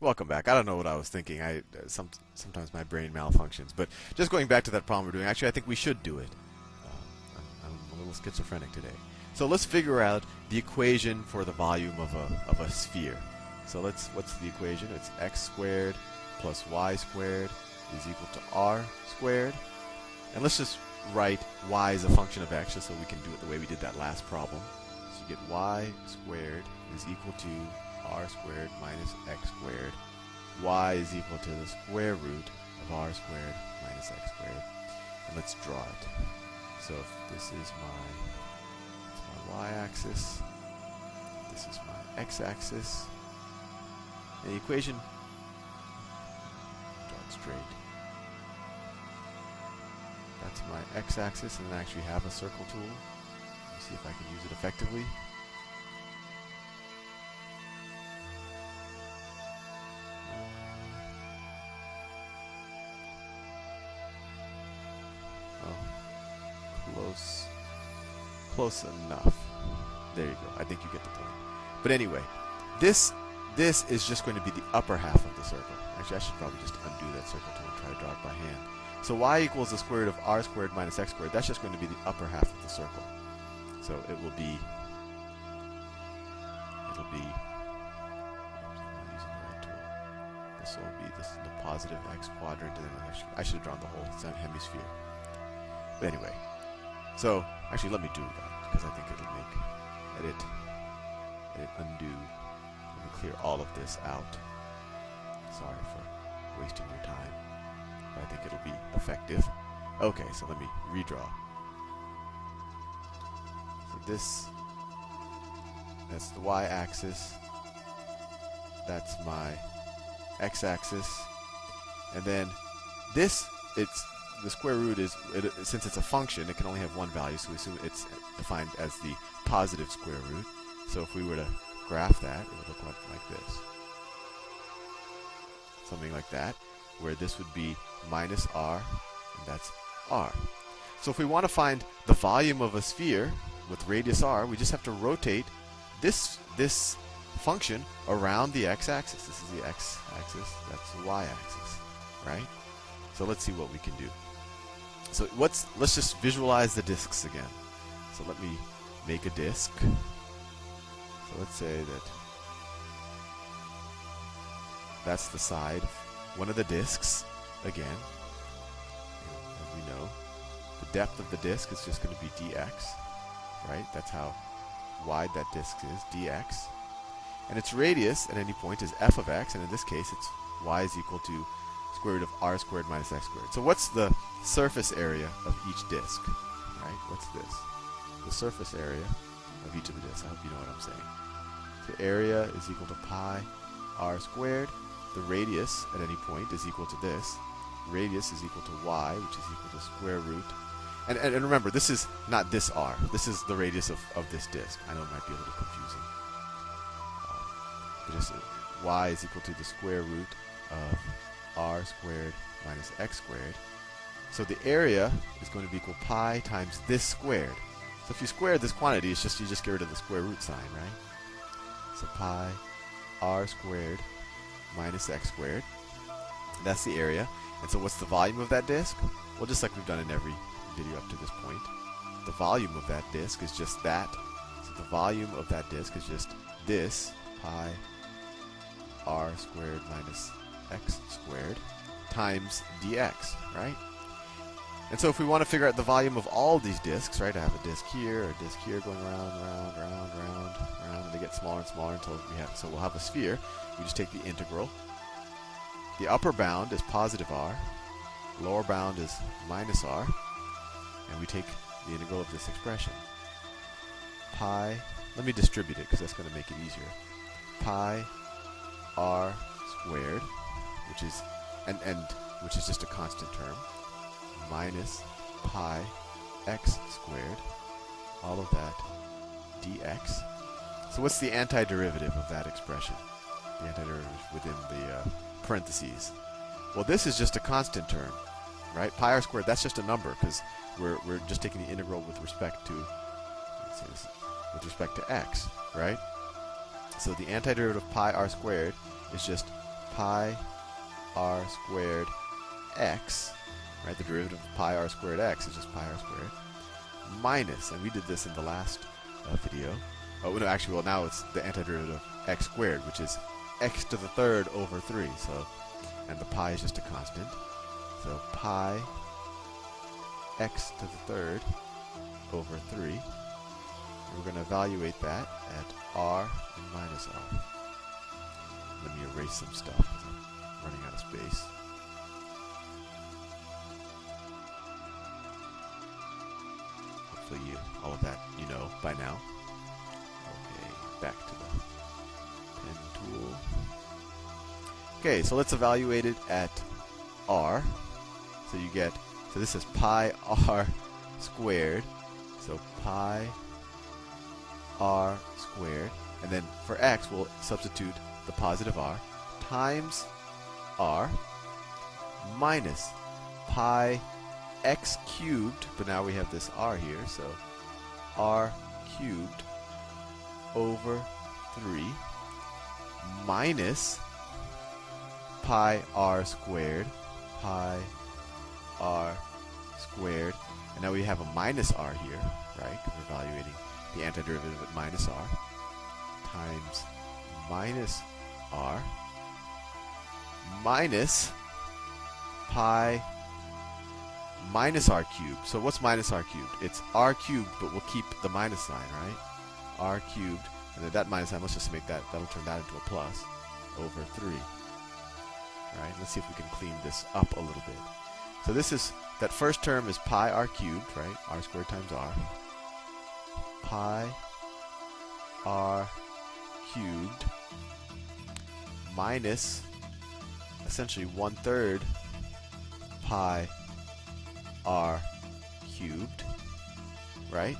Welcome back. I don't know what I was thinking. Sometimes my brain malfunctions. But just going back to that problem we're doing, actually, I think we should do it. I'm a little schizophrenic today. So let's figure out the equation for the volume of a sphere. So what's the equation? It's x squared plus y squared is equal to r squared. And let's just write y as a function of x just so we can do it the way we did that last problem. So you get y squared is equal to r squared minus x squared. Y is equal to the square root of r squared minus x squared. And let's draw it. So if this is my y-axis, this is my x-axis. And the equation, draw it straight. That's my x-axis, and then I actually have a circle tool. Let me see if I can use it effectively. Close enough. There you go. I think you get the point. But anyway, this is just going to be the upper half of the circle. Actually, I should probably just undo that circle tool and try to draw it by hand. So y equals the square root of r squared minus x squared. That's just going to be the upper half of the circle. So it will be. It'll be. I'm not using the right tool. This will be the positive x quadrant, and then I should have drawn the whole hemisphere. But anyway. So, actually, let me do that, because I think it'll make edit undo. Let me clear all of this out. Sorry for wasting your time, but I think it'll be effective. Okay, so let me redraw. So that's the y-axis. That's my x-axis. And then this, the square root is, since it's a function, it can only have one value, so we assume it's defined as the positive square root. So if we were to graph that, it would look like this. Something like that, where this would be minus r, and that's r. So if we want to find the volume of a sphere with radius r, we just have to rotate this function around the x-axis. This is the x-axis, that's the y-axis, right? So let's see what we can do. So let's just visualize the disks again. So let me make a disk. So let's say that that's the side, one of the disks again. As we know, the depth of the disk is just going to be dx, right? That's how wide that disk is, dx. And its radius at any point is f of x, and in this case it's y is equal to square root of r squared minus x squared. So what's the surface area of each disk? Right? What's this? The surface area of each of the disks. I hope you know what I'm saying. So area is equal to pi r squared. The radius at any point is equal to this. Radius is equal to y, which is equal to square root. And remember, this is not this r. This is the radius of this disk. I know it might be a little confusing. But just y is equal to the square root of r squared minus x squared. So the area is going to be equal pi times this squared. So if you square this quantity, you just get rid of the square root sign, right? So pi r squared minus x squared. That's the area. And so what's the volume of that disk? Well, just like we've done in every video up to this point, the volume of that disk is just that. So the volume of that disk is just this, pi r squared minus x squared times dx, right? And so if we want to figure out the volume of all these disks, right, I have a disk here, a disk here going round, and they get smaller and smaller until we'll have a sphere. We just take the integral. The upper bound is positive r, lower bound is minus r, and we take the integral of this expression. Pi, let me distribute it because that's going to make it easier. Pi r squared, which is which is just a constant term, minus pi x squared, all of that dx. So what's the antiderivative of that expression? The antiderivative within the parentheses. Well, this is just a constant term, right? Pi r squared, that's just a number because we're just taking the integral with respect to x, right? So the antiderivative of pi r squared is just pi r squared x, right? The derivative of pi r squared x is just pi r squared, minus, and we did this in the last video. Oh, no, actually, well, now it's the antiderivative of x squared, which is x to the third over 3. So, and the pi is just a constant. So pi x to the third over 3. And we're going to evaluate that at r and minus r. Let me erase some stuff because I'm running out of space. Hopefully all of that you know by now. Okay, back to the pen tool. Okay, so let's evaluate it at r. So you get, so this is pi r squared. So pi r squared. And then for x, we'll substitute the positive r times r minus pi x cubed, but now we have this r here, so r cubed over 3 minus pi r squared, and now we have a minus r here, right, because we're evaluating the antiderivative at minus r, times minus r minus pi minus r cubed. So what's minus r cubed? It's r cubed, but we'll keep the minus sign, right? R cubed, and then that minus sign, let's just make that, that'll turn that into a plus, over 3. Right? Let's see if we can clean this up a little bit. So this is, that first term is pi r cubed, right? R squared times r. Pi r cubed minus essentially 1/3 pi r cubed, right?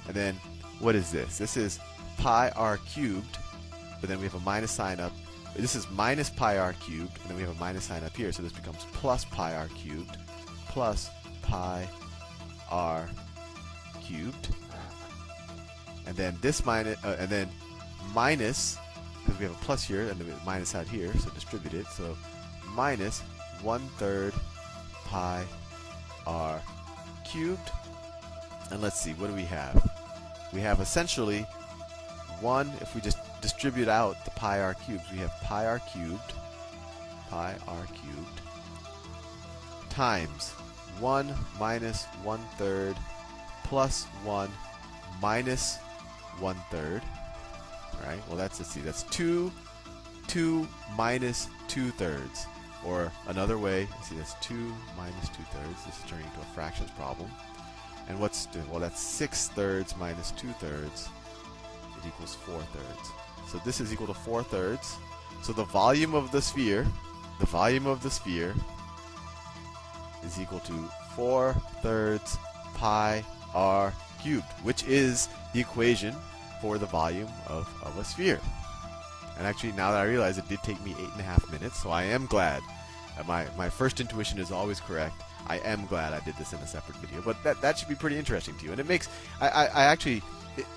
And then what is this? This is pi r cubed, but then we have a minus sign up. This is minus pi r cubed, and then we have a minus sign up here, so this becomes plus pi r cubed plus pi r cubed, and then this minus, and then minus, because we have a plus here and a minus out here, so distribute it. So minus 1/3 pi r cubed, and let's see, what do we have? We have essentially one, if we just distribute out the pi r cubed, we have pi r cubed times 1 minus 1/3 plus 1 minus 1/3. Right? Well, that's, let's see, that's 2 minus 2/3. Or another way, let's see, that's 2 minus 2/3. This is turning into a fractions problem. And what's, well, that's 6/3 minus 2/3. It equals 4/3. So this is equal to 4/3. So the volume of the sphere is equal to 4/3 pi r cubed, which is the equation for the volume of a sphere. And actually, now that I realize, it did take me 8.5 minutes, so I am glad. My first intuition is always correct. I am glad I did this in a separate video, but that should be pretty interesting to you. And it makes,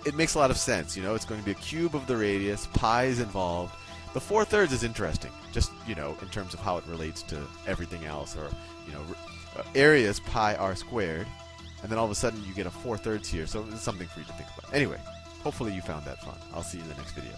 it makes a lot of sense. You know, it's going to be a cube of the radius, pi is involved. The 4/3 is interesting, just, you know, in terms of how it relates to everything else, or, you know, area is pi r squared, and then all of a sudden you get a 4/3 here, so it's something for you to think about. Anyway, hopefully you found that fun. I'll see you in the next video.